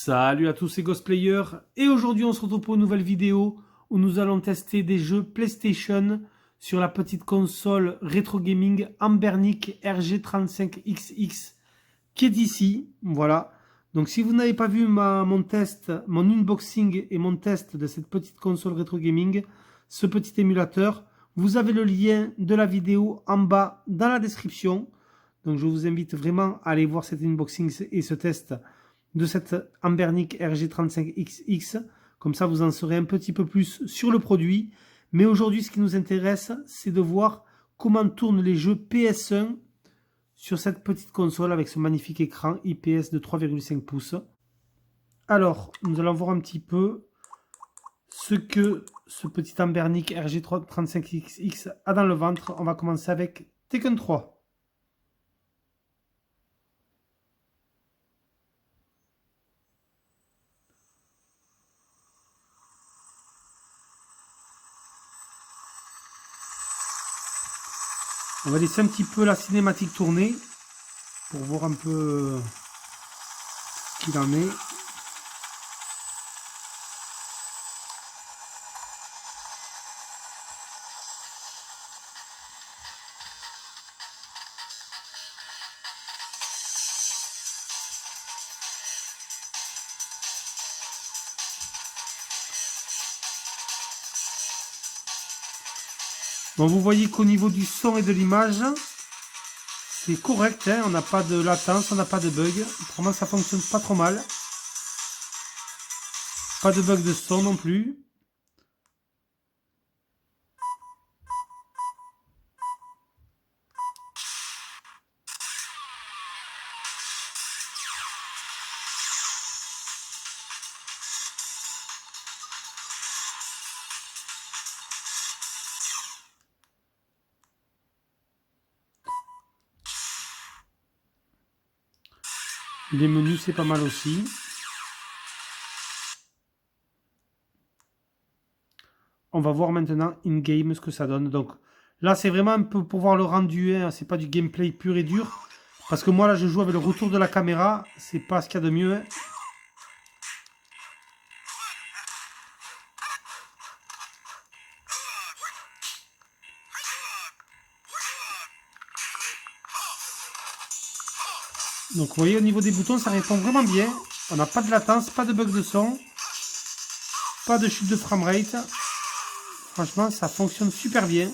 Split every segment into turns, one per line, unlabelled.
Salut à tous ces cosplayers, et aujourd'hui on se retrouve pour une nouvelle vidéo où nous allons tester des jeux PlayStation sur la petite console rétro gaming Ambernic RG35XX qui est ici, voilà. Donc si vous n'avez pas vu mon test, mon unboxing et mon test de cette petite console rétro gaming, ce petit émulateur, vous avez le lien de la vidéo en bas dans la description. Donc je vous invite vraiment à aller voir cet unboxing et ce test de cette Ambernic RG35XX. Comme ça, vous en saurez un petit peu plus sur le produit. Mais aujourd'hui, ce qui nous intéresse, c'est de voir comment tournent les jeux PS1 sur cette petite console avec ce magnifique écran IPS de 3,5 pouces. Alors, nous allons voir un petit peu ce que ce petit Ambernic RG35XX a dans le ventre. On va commencer avec Tekken 3. On va laisser un petit peu la cinématique tourner pour voir un peu ce qu'il en est. Bon, vous voyez qu'au niveau du son et de l'image, c'est correct, hein, on n'a pas de latence, on n'a pas de bug. Vraiment, ça fonctionne pas trop mal. Pas de bug de son non plus. Les menus, c'est pas mal aussi. On va voir maintenant in-game ce que ça donne. Donc là, c'est vraiment un peu pour voir le rendu, hein, c'est pas du gameplay pur et dur. Parce que moi, là, je joue avec le retour de la caméra. C'est pas ce qu'il y a de mieux, hein. Donc vous voyez, au niveau des boutons, ça répond vraiment bien. On n'a pas de latence, pas de bug de son, pas de chute de framerate. Franchement, ça fonctionne super bien.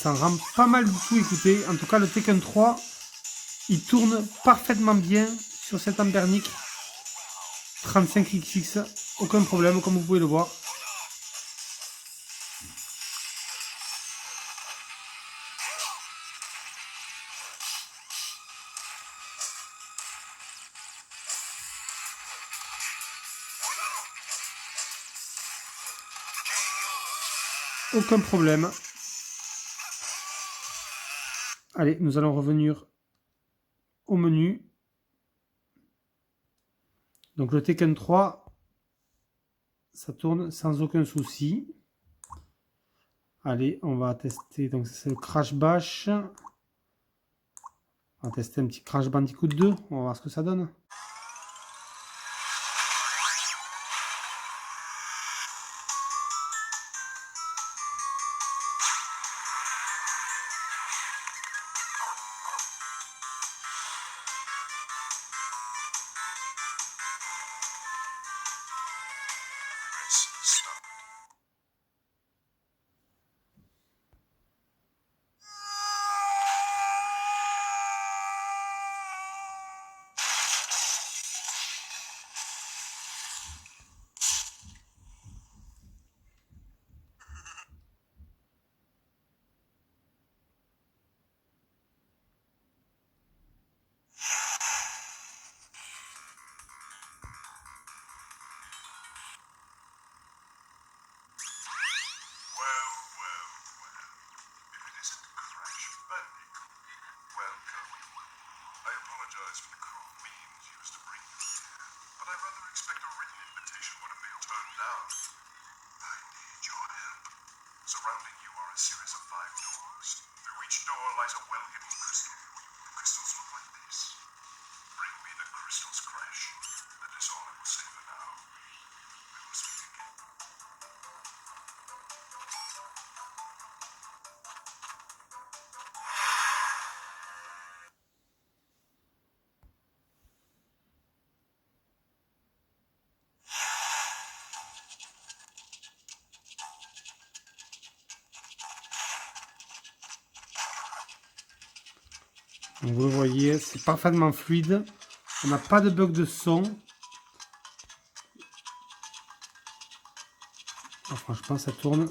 Ça rend pas mal du tout, écoutez. En tout cas, le Tekken 3, il tourne parfaitement bien sur cet Ambernic 35XX. Aucun problème, comme vous pouvez le voir. Aucun problème. Allez, nous allons revenir au menu. Donc le Tekken 3, ça tourne sans aucun souci. Allez, on va tester. Donc c'est le Crash Bash. On va tester un petit Crash Bandicoot 2. On va voir ce que ça donne.
apologize for the cruel means used to bring you here, but I rather expect a written invitation would have been turned down. I need your help. Surrounding you are a series of 5 doors. Through each door lies a well-hidden crystal. The crystals look like this. Bring me the crystals, Crash. That is all I will say for now. We will speak again.
Donc vous le voyez, c'est parfaitement fluide. On n'a pas de bug de son. Ah, franchement, ça tourne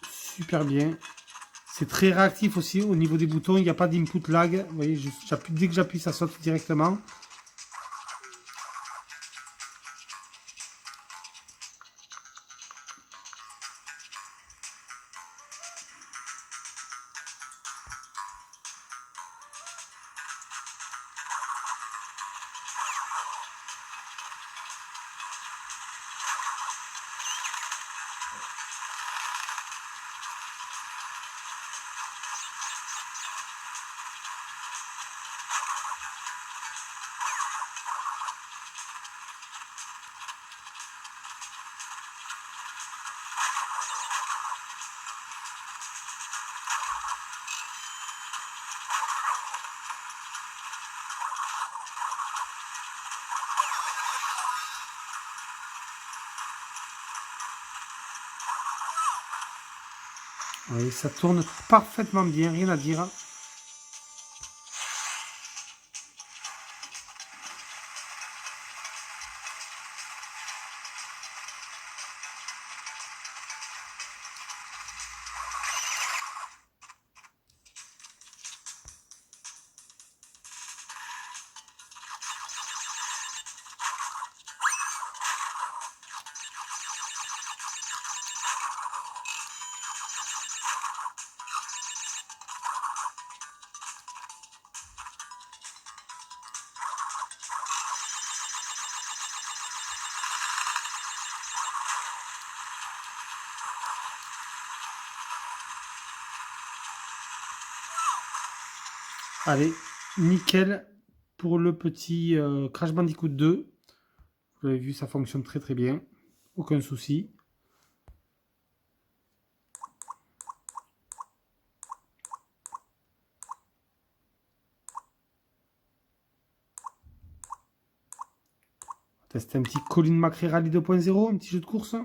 super bien. C'est très réactif aussi au niveau des boutons. Il n'y a pas d'input lag. Vous voyez, dès que j'appuie, ça saute directement. Oui, ça tourne parfaitement bien, rien à dire. Allez, nickel pour le petit Crash Bandicoot 2. Vous l'avez vu, ça fonctionne très très bien. Aucun souci. On va tester un petit Colin McRae Rally 2.0, un petit jeu de course.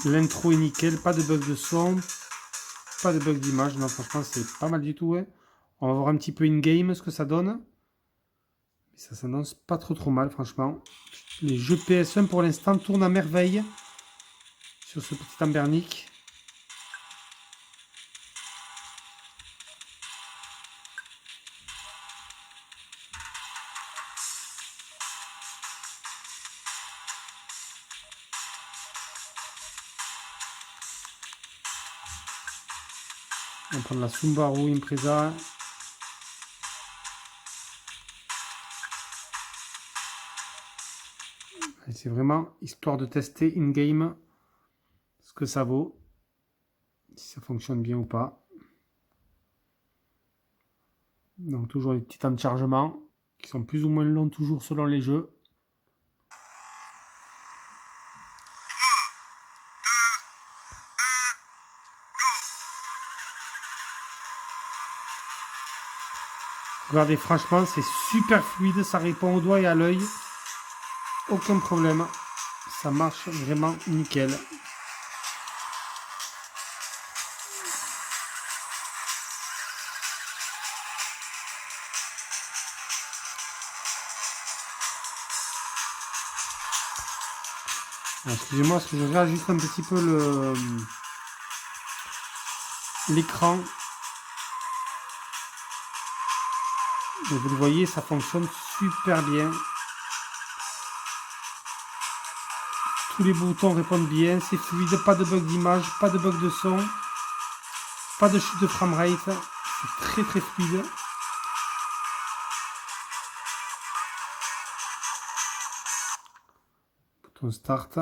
L'intro est nickel, pas de bug de son, pas de bug d'image. Non, franchement, c'est pas mal du tout. Ouais. On va voir un petit peu in-game ce que ça donne. Mais ça s'annonce pas trop mal, franchement. Les jeux PS1 pour l'instant tournent à merveille sur ce petit Ambernic. On va prendre la Subaru Impreza. C'est vraiment histoire de tester in-game ce que ça vaut, si ça fonctionne bien ou pas. Donc toujours les petits temps de chargement qui sont plus ou moins longs toujours selon les jeux. Regardez, franchement, c'est super fluide, ça répond au doigt et à l'œil. Aucun problème, ça marche vraiment nickel. Excusez-moi, parce que je regarde juste un petit peu l'écran. Et vous le voyez, ça fonctionne super bien. Tous les boutons répondent bien, c'est fluide, pas de bug d'image, pas de bug de son, pas de chute de framerate. C'est très très fluide. Bouton start.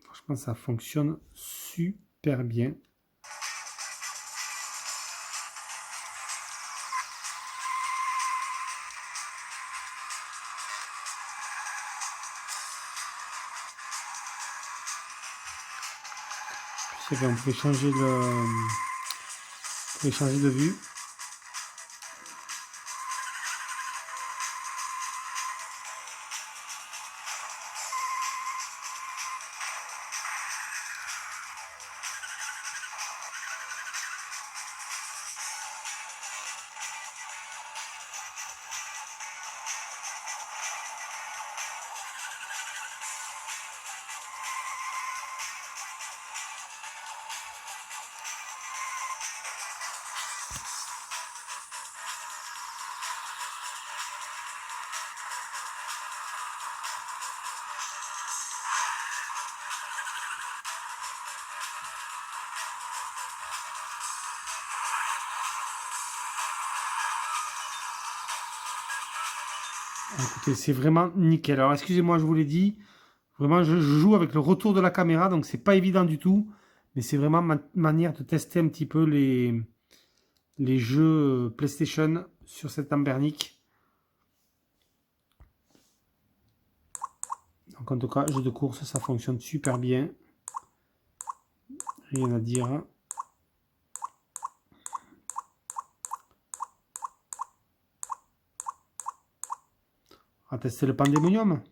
Franchement, ça fonctionne super bien. On peut changer de vue. Écoutez, c'est vraiment nickel. Alors, excusez-moi, je vous l'ai dit. Vraiment, je joue avec le retour de la caméra, donc c'est pas évident du tout. Mais c'est vraiment ma manière de tester un petit peu les jeux PlayStation sur cette Ambernic. Donc en tout cas, jeu de course, ça fonctionne super bien. Rien à dire. On va tester le Pandemonium.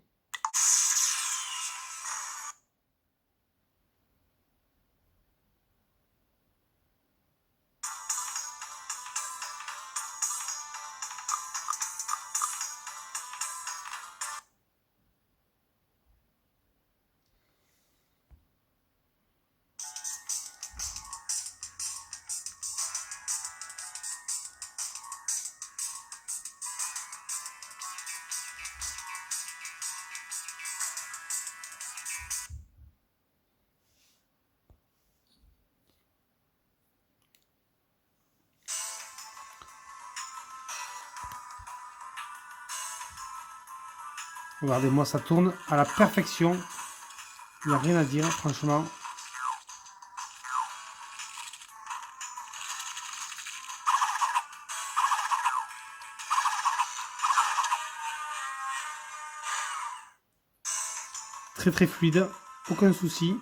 Regardez-moi, ça tourne à la perfection. Il n'y a rien à dire, franchement. Très très fluide, aucun souci.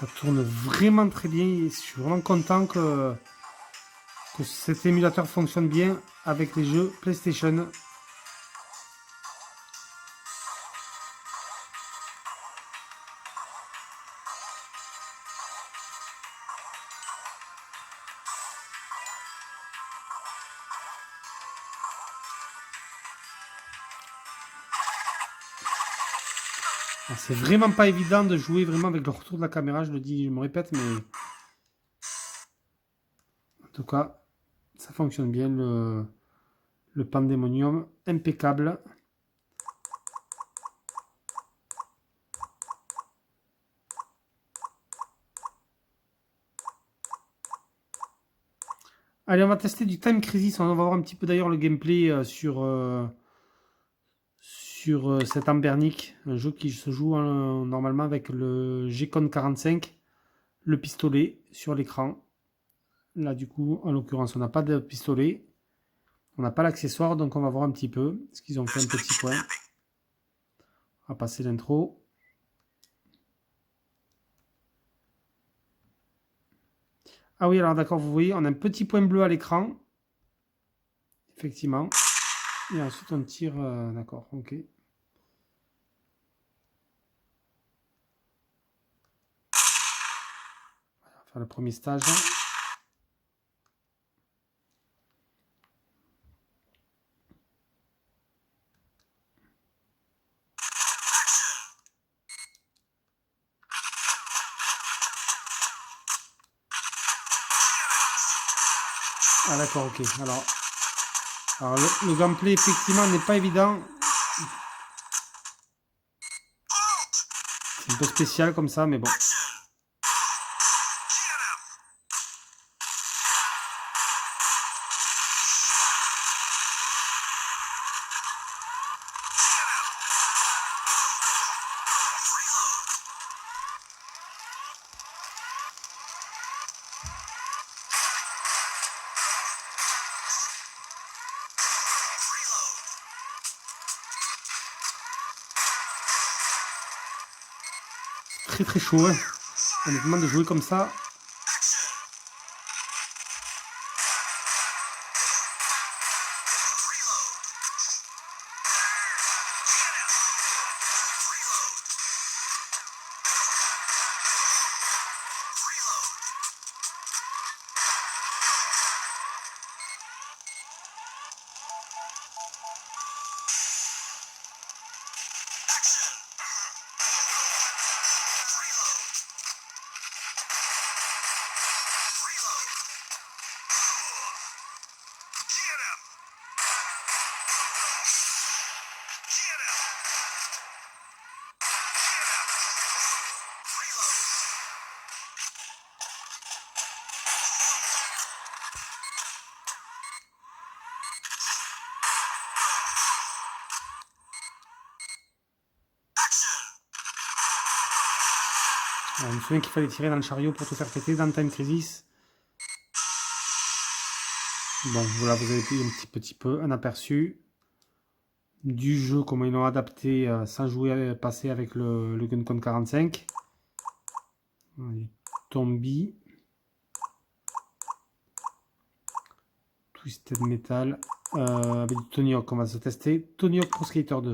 Ça tourne vraiment très bien et je suis vraiment content que cet émulateur fonctionne bien avec les jeux PlayStation. C'est vraiment pas évident de jouer vraiment avec le retour de la caméra, je le dis, je me répète, mais en tout cas, ça fonctionne bien, le Pandemonium, impeccable. Allez, on va tester du Time Crisis, on va voir un petit peu d'ailleurs le gameplay sur cette Ambernic, un jeu qui se joue normalement avec le G-Con 45, le pistolet sur l'écran. Là, du coup, en l'occurrence, on n'a pas de pistolet. On n'a pas l'accessoire, donc on va voir un petit peu ce qu'ils ont fait un petit point. On va passer l'intro. Ah oui, alors d'accord, vous voyez, on a un petit point bleu à l'écran. Effectivement. Et ensuite, on tire... d'accord, ok. On va faire le premier stage. Ah d'accord, ok. Alors le gameplay, effectivement, n'est pas évident. C'est un peu spécial comme ça, mais bon. Très très chaud, hein. Honnêtement, de jouer comme ça. Alors, je me souviens qu'il fallait tirer dans le chariot pour tout faire péter dans Time Crisis. Bon, voilà, vous avez pris un petit peu un aperçu du jeu, comment ils l'ont adapté sans jouer, passer avec le Guncon 45. Tombi. Twisted Metal. Avec du Tony Hawk, on va se tester. Tony Hawk Pro Skater 2.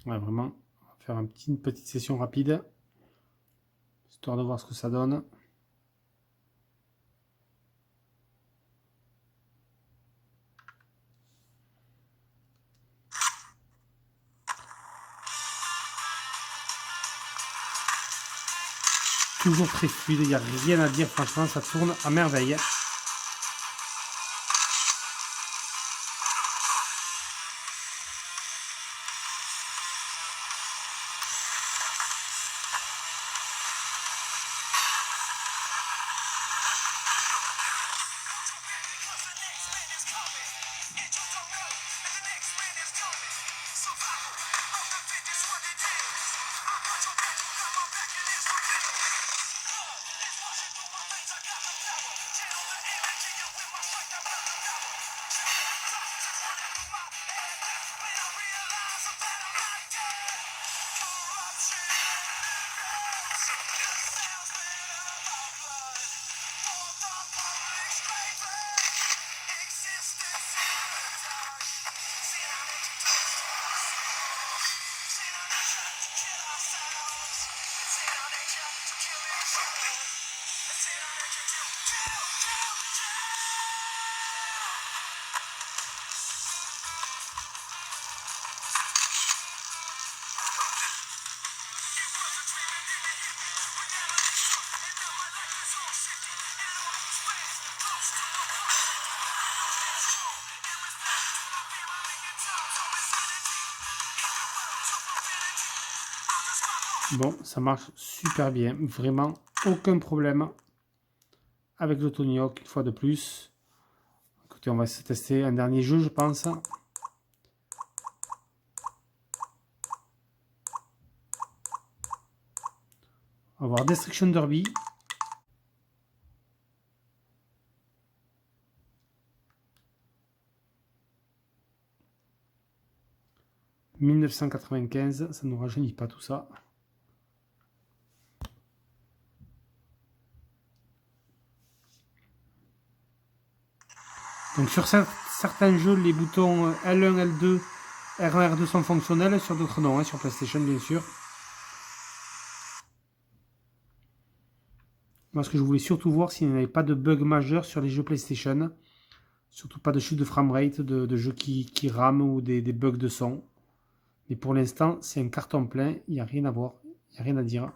Ouais, vraiment, on va faire une petite session rapide, histoire de voir ce que ça donne. Toujours très fluide, il n'y a rien à dire, franchement, ça tourne à merveille. Bon, ça marche super bien. Vraiment, aucun problème avec le Tony Hawk, une fois de plus. Écoutez, on va se tester un dernier jeu, je pense. On va voir Destruction Derby. « 1995 », ça ne nous rajeunit pas tout ça. Donc sur certains jeux, les boutons L1, L2, R1, R2 sont fonctionnels, sur d'autres non, hein, sur PlayStation bien sûr. Moi, ce que je voulais surtout voir, s'il n'y avait pas de bug majeur sur les jeux PlayStation. Surtout pas de chute de framerate, de jeux qui rament ou des bugs de son. Mais pour l'instant, c'est un carton plein, il n'y a rien à voir, il n'y a rien à dire.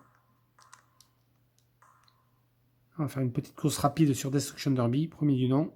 On va faire une petite course rapide sur Destruction Derby, premier du nom.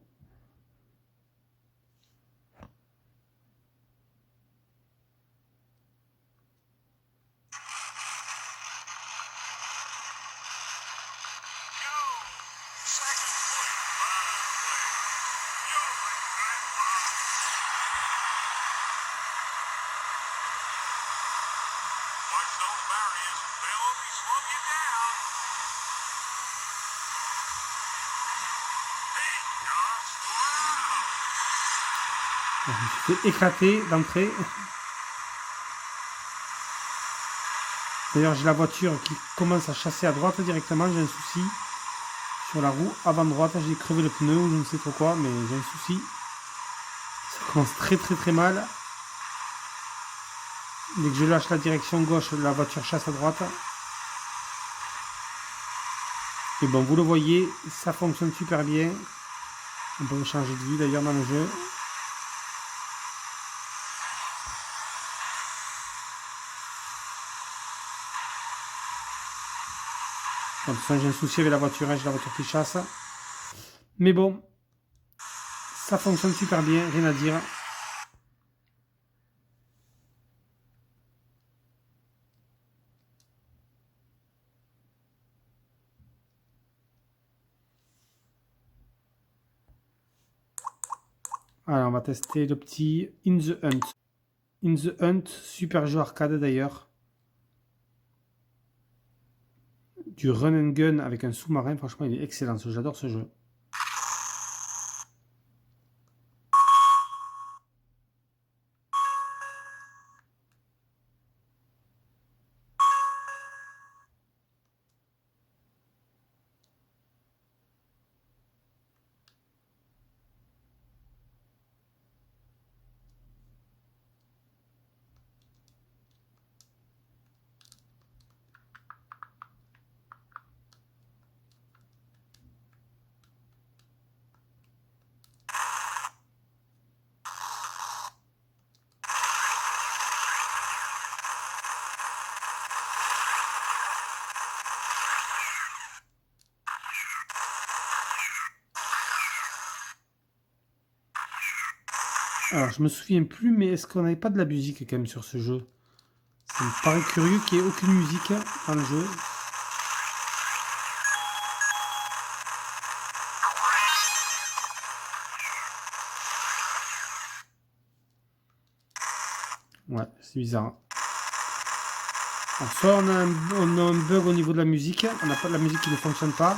Je me suis fait éclater d'entrée. D'ailleurs, j'ai la voiture qui commence à chasser à droite directement. J'ai un souci sur la roue avant droite. J'ai crevé le pneu ou je ne sais trop quoi, mais j'ai un souci. Ça commence très mal. Dès que je lâche la direction gauche, la voiture chasse à droite. Et bon, vous le voyez, ça fonctionne super bien. On peut changer de vue d'ailleurs dans le jeu. De toute façon, j'ai un souci avec la voiture, j'ai la voiture qui chasse. Mais bon, ça fonctionne super bien, rien à dire. Alors, on va tester le petit In the Hunt. In the Hunt, super jeu arcade d'ailleurs. Du run and gun avec un sous-marin, franchement, il est excellent, j'adore ce jeu. Alors, je me souviens plus, mais est-ce qu'on n'avait pas de la musique quand même sur ce jeu? Ça me paraît curieux qu'il n'y ait aucune musique dans le jeu. Ouais, c'est bizarre. Alors, soit on a un bug au niveau de la musique, on n'a pas de la musique qui ne fonctionne pas.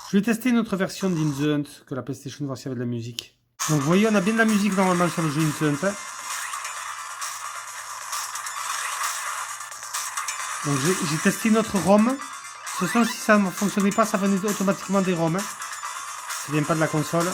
Je vais tester une autre version d'In the Hunt que la PlayStation, voir s'il y avait de la musique. Donc vous voyez, on a bien de la musique normalement sur le jeu In the Hunt. Donc j'ai testé une autre ROM. De toute façon, si ça ne fonctionnait pas, ça venait automatiquement des ROM. Ça vient pas de la console.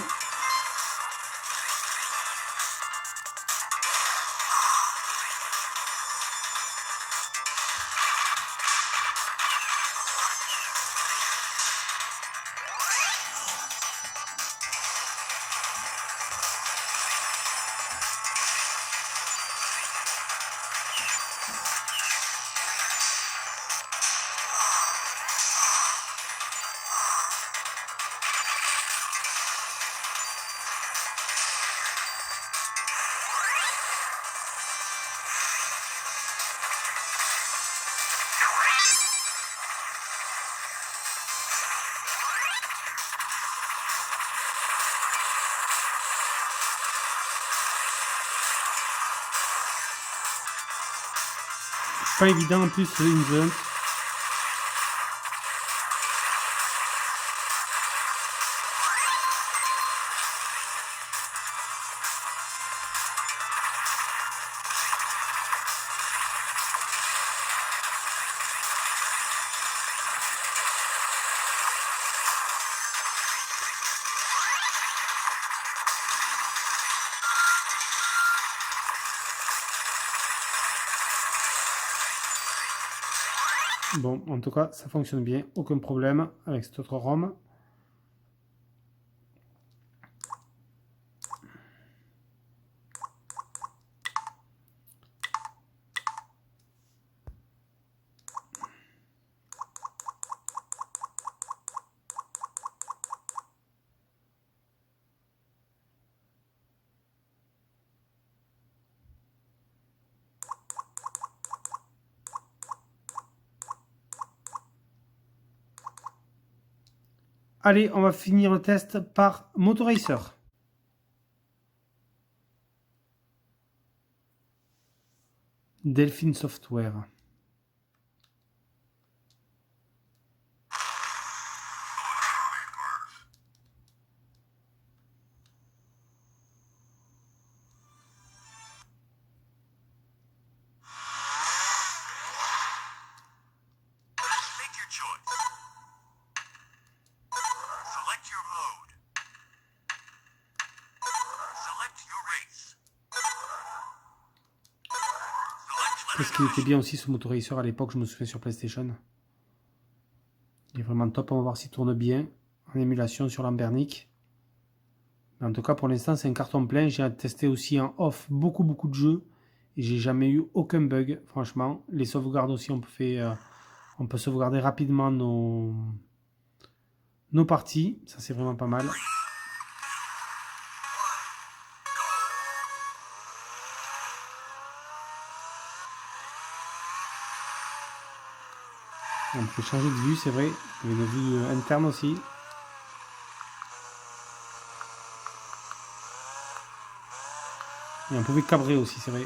Pas évident en plus, une zone. Bon, en tout cas, ça fonctionne bien, aucun problème avec cette autre ROM. Allez, on va finir le test par Motoracer. Delphine Software.
Make your choice. Select your mode. Select your race.
Qu'est-ce qu'il était bien aussi ce Motoracer à l'époque, je me souviens sur PlayStation. Il est vraiment top, on va voir s'il tourne bien en émulation sur Lambernic. Mais en tout cas, pour l'instant, c'est un carton plein. J'ai testé aussi en off beaucoup de jeux et j'ai jamais eu aucun bug, franchement. Les sauvegardes aussi, on peut sauvegarder rapidement nos parties. Ça, c'est vraiment pas mal. On peut changer de vue, c'est vrai. Il y a une vue interne aussi. Et on pouvait cabrer aussi, c'est vrai.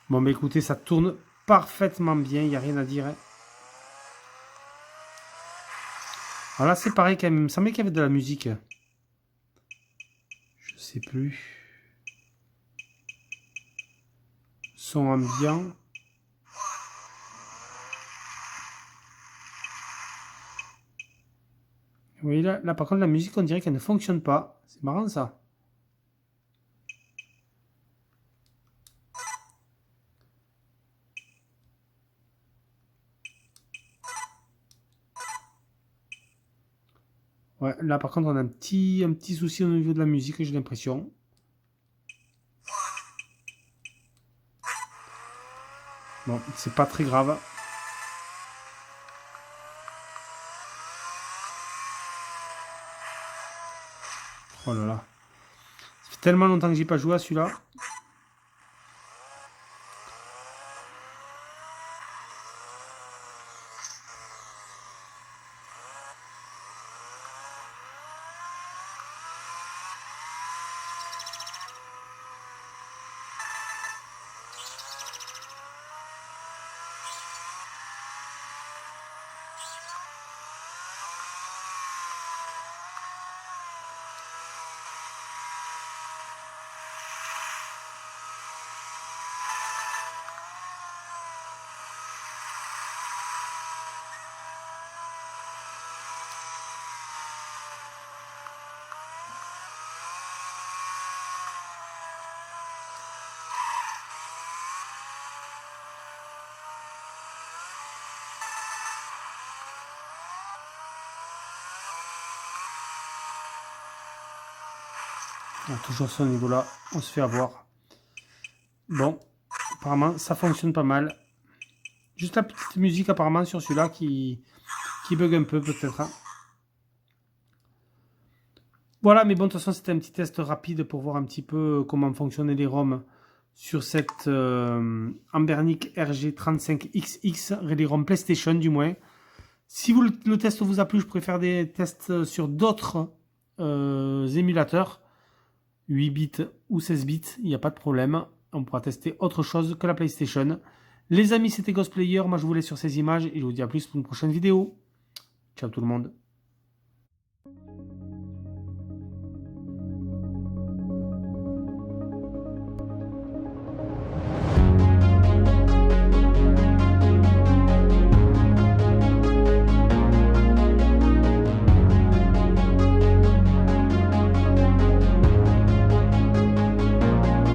Bon, bah écoutez, ça tourne parfaitement bien, il n'y a rien à dire. Hein. Alors là, c'est pareil quand même. Il me semblait qu'il y avait de la musique. Je sais plus. Son ambiant. Vous voyez là, par contre, la musique, on dirait qu'elle ne fonctionne pas. C'est marrant ça. Ouais, là par contre, on a un petit souci au niveau de la musique, j'ai l'impression. Bon, c'est pas très grave. Oh là là. Ça fait tellement longtemps que j'ai pas joué à celui-là. Toujours ce niveau-là, on se fait avoir. Bon, apparemment, ça fonctionne pas mal. Juste la petite musique apparemment sur celui-là qui bug un peu peut-être. Hein. Voilà, mais bon, de toute façon, c'était un petit test rapide pour voir un petit peu comment fonctionnaient les ROM sur cette Ambernic RG35XX, les ROM PlayStation du moins. Si le test vous a plu, je pourrais faire des tests sur d'autres émulateurs. 8 bits ou 16 bits, il n'y a pas de problème. On pourra tester autre chose que la PlayStation. Les amis, c'était Ghostplayer. Moi, je vous laisse sur ces images et je vous dis à plus pour une prochaine vidéo. Ciao tout le monde.